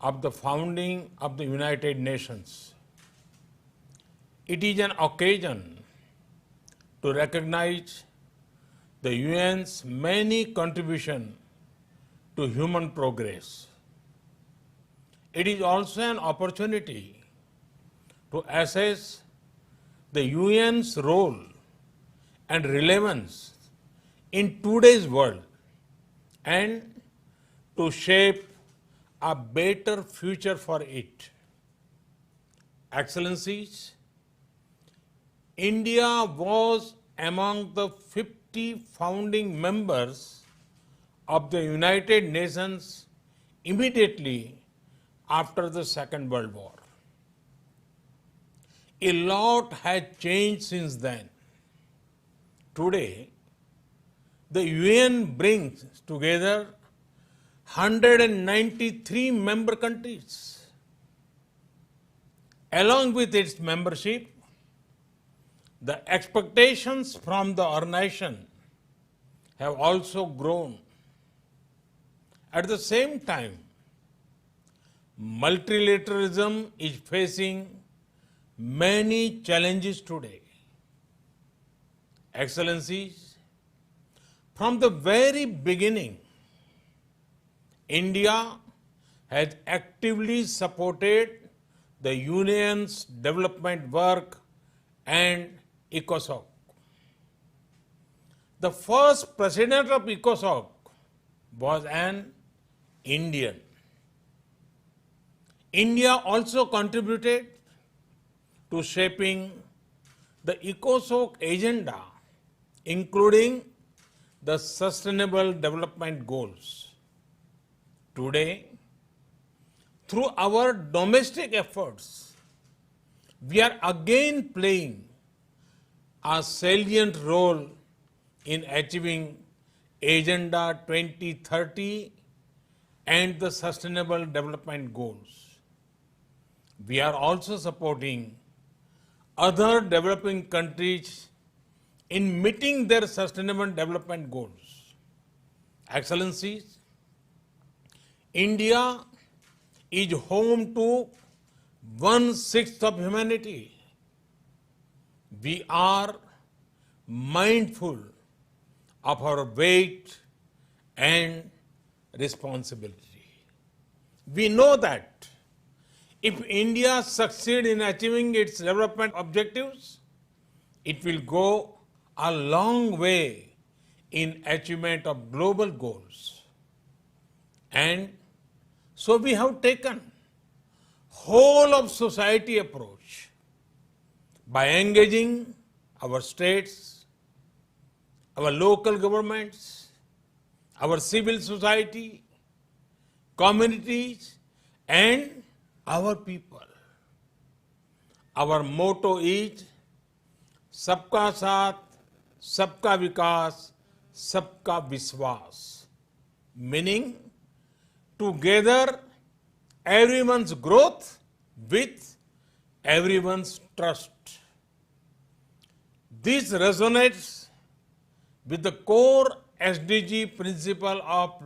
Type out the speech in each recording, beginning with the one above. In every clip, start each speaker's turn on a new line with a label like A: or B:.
A: of the founding of the United Nations. It is an occasion to recognize the UN's many contributions to human progress. It is also an opportunity to assess the UN's role and relevance in today's world and to shape a better future for it. Excellencies, India was among the 50 founding members of the United Nations immediately after the Second World War. A lot has changed since then. Today, the UN brings together 193 member countries. Along with its membership, the expectations from the organization have also grown. At the same time, multilateralism is facing many challenges today. Excellencies, from the very beginning, India has actively supported the Union's development work and ECOSOC. The first president of ECOSOC was an Indian. India also contributed to shaping the ECOSOC agenda, including the Sustainable Development Goals. Today, through our domestic efforts, we are again playing a salient role in achieving Agenda 2030 and the Sustainable Development Goals. We are also supporting other developing countries in meeting their Sustainable Development Goals. Excellencies, India is home to 1/6 of humanity. We are mindful of our weight and responsibility. We know that if India succeeds in achieving its development objectives, it will go a long way in achievement of global goals. And so we have taken whole of society approach by engaging our states, our local governments, our civil society, communities, and our people. Our motto is Sabka Saath, Sabka Vikas, Sabka Viswas, meaning together everyone's growth with everyone's trust. This resonates with the core SDG principle of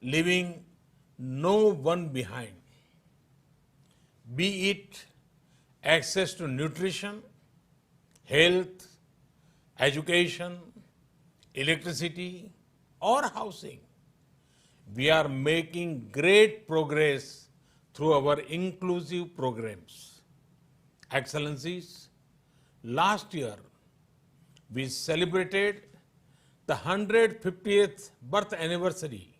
A: leaving no one behind, be it access to nutrition, health, education, electricity, or housing. We are making great progress through our inclusive programs. Excellencies, last year we celebrated the 150th birth anniversary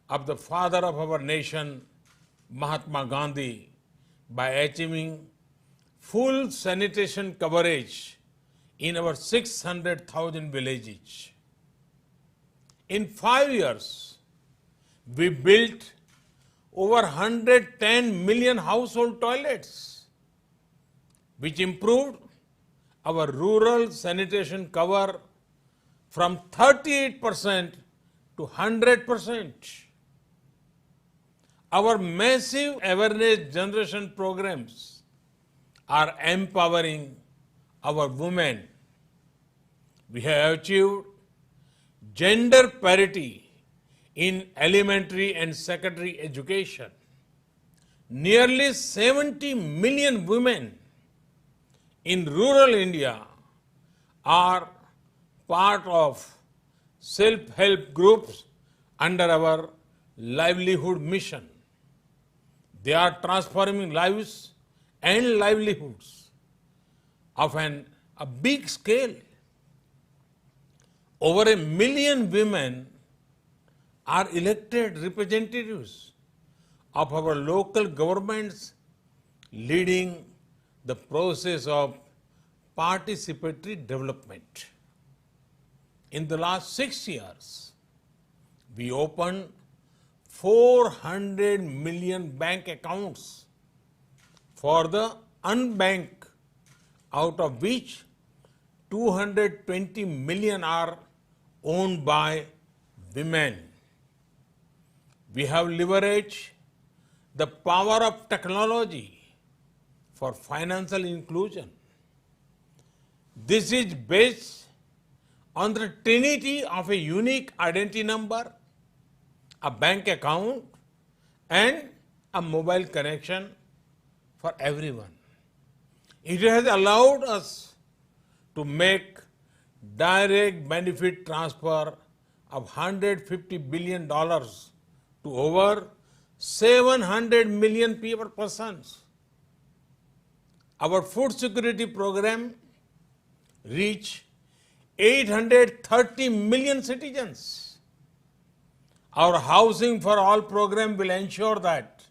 A: of the father of our nation, Mahatma Gandhi, by achieving full sanitation coverage in our 600,000 villages. In 5 years, we built over 110 million household toilets, which improved our rural sanitation cover from 38% to 100%. Our massive awareness generation programs are empowering our women. We have achieved gender parity in elementary and secondary education. nearly 70 million women in rural India are part of self-help groups under our livelihood mission. They are transforming lives and livelihoods of a big scale. Over 1 million women are elected representatives of our local governments, leading the process of participatory development. In the last 6 years, we opened 400 million bank accounts for the unbanked, out of which 220 million are owned by women. We have leveraged the power of technology for financial inclusion. This is based on the trinity of a unique identity number, a bank account, and a mobile connection for everyone. It has allowed us to make direct benefit transfer of $150 billion to over 700 million persons. Our food security program reached 830 million citizens. Our Housing for All program will ensure that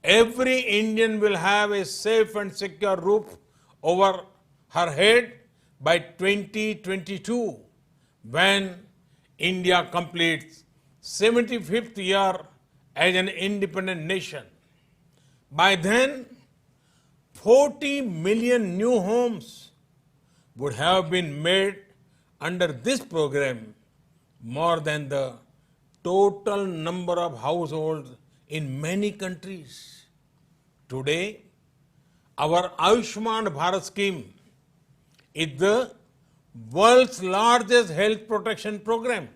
A: every Indian will have a safe and secure roof over her head by 2022, when India completes 75th year as an independent nation. By then, 40 million new homes would have been made under this program, more than the total number of households in many countries. Today, our Ayushman Bharat scheme is the world's largest health protection program,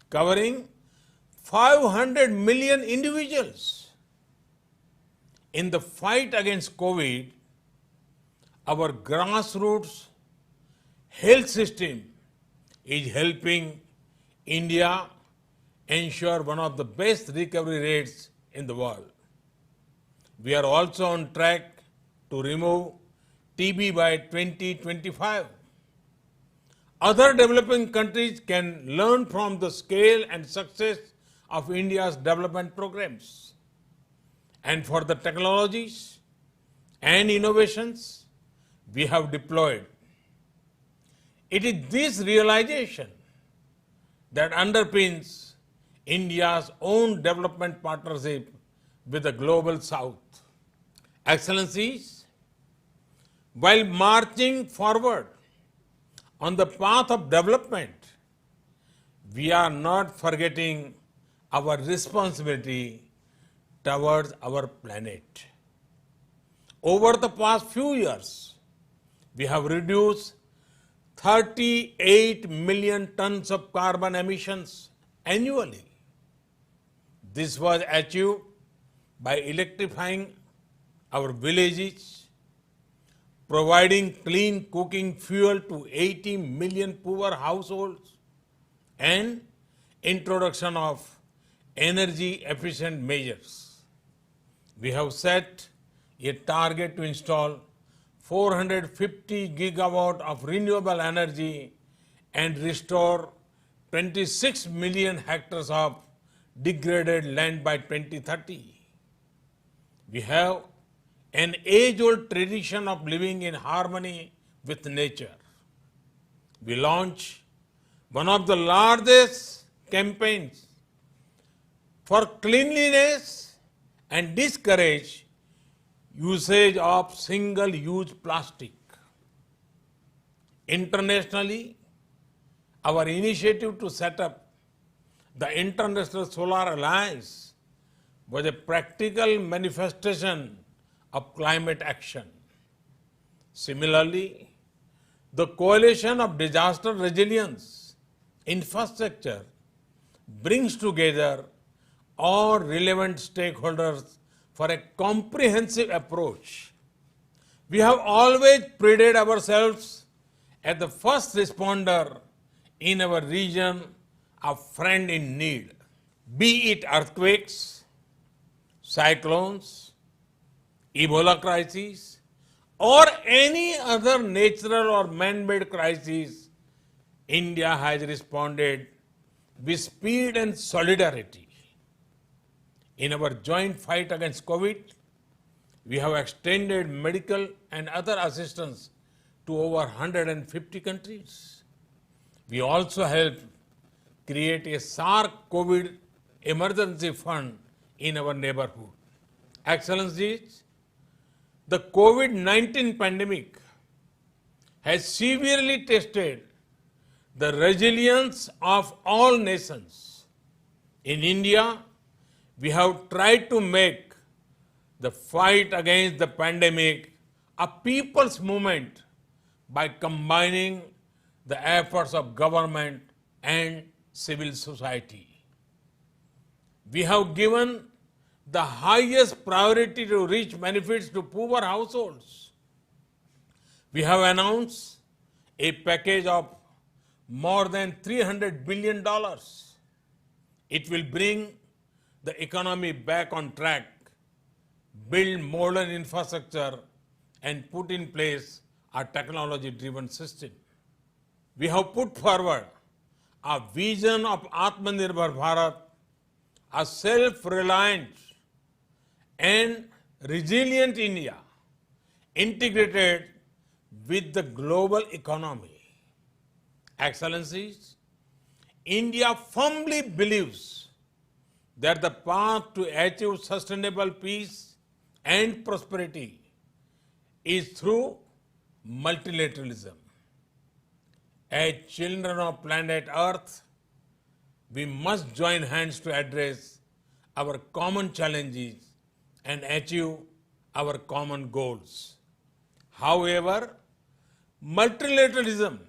A: covering 500 million individuals. In the fight against COVID, our grassroots health system is helping India ensure one of the best recovery rates in the world. We are also on track to remove TB by 2025. Other developing countries can learn from the scale and success of India's development programs. And for the technologies and innovations we have deployed, it is this realization that underpins India's own development partnership with the Global South. Excellencies, while marching forward on the path of development, we are not forgetting our responsibility towards our planet. Over the past few years, we have reduced 38 million tons of carbon emissions annually. This was achieved by electrifying our villages, providing clean cooking fuel to 80 million poor households, and introduction of energy efficient measures. We have set a target to install 450 gigawatt of renewable energy and restore 26 million hectares of degraded land by 2030. We have an age-old tradition of living in harmony with nature. We launched one of the largest campaigns for cleanliness and discourage usage of single-use plastic. Internationally, our initiative to set up the International Solar Alliance was a practical manifestation of climate action. Similarly, the Coalition of Disaster Resilience Infrastructure brings together all relevant stakeholders for a comprehensive approach. We have always prided ourselves as the first responder in our region, a friend in need. Be it earthquakes, cyclones, Ebola crises, or any other natural or man-made crisis, India has responded with speed and solidarity. In our joint fight against COVID, we have extended medical and other assistance to over 150 countries. We also helped create a SARC COVID emergency fund in our neighborhood. Excellencies, the COVID-19 pandemic has severely tested the resilience of all nations. In India, we have tried to make the fight against the pandemic a people's movement by combining the efforts of government and civil society. We have given the highest priority to reach benefits to poor households. We have announced a package of more than $300 billion. It will bring the economy back on track, build modern infrastructure, and put in place a technology-driven system. We have put forward a vision of Atmanirbhar Bharat, a self-reliant and resilient India integrated with the global economy. Excellencies, India firmly believes that the path to achieve sustainable peace and prosperity is through multilateralism. As children of planet Earth, we must join hands to address our common challenges and achieve our common goals. However, multilateralism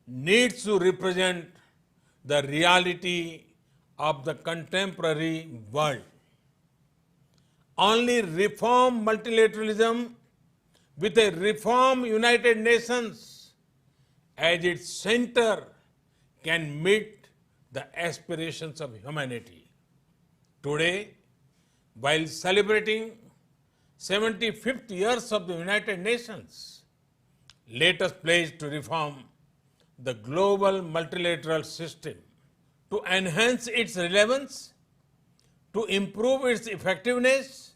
A: needs to represent the reality of the contemporary world. Only reform multilateralism with a reform United Nations as its center can meet the aspirations of humanity. Today, while celebrating 75th years of the United Nations, let us pledge to reform the global multilateral system to enhance its relevance, to improve its effectiveness,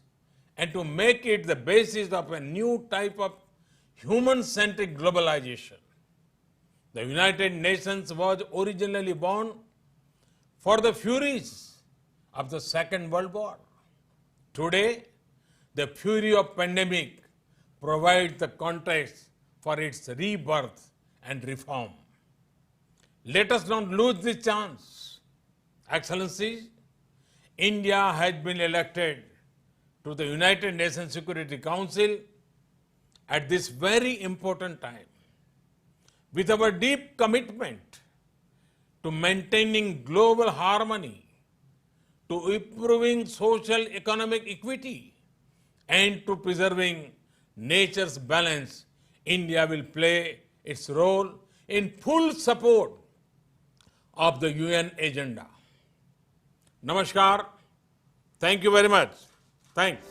A: and to make it the basis of a new type of human-centric globalization. The United Nations was originally born for the furies of the Second World War. Today, the fury of pandemic provides the context for its rebirth and reform. Let us not lose this chance. Excellencies, India has been elected to the United Nations Security Council at this very important time. With our deep commitment to maintaining global harmony, to improving social economic equity, and to preserving nature's balance, India will play its role in full support of the UN agenda. Namaskar. Thank you very much. Thanks.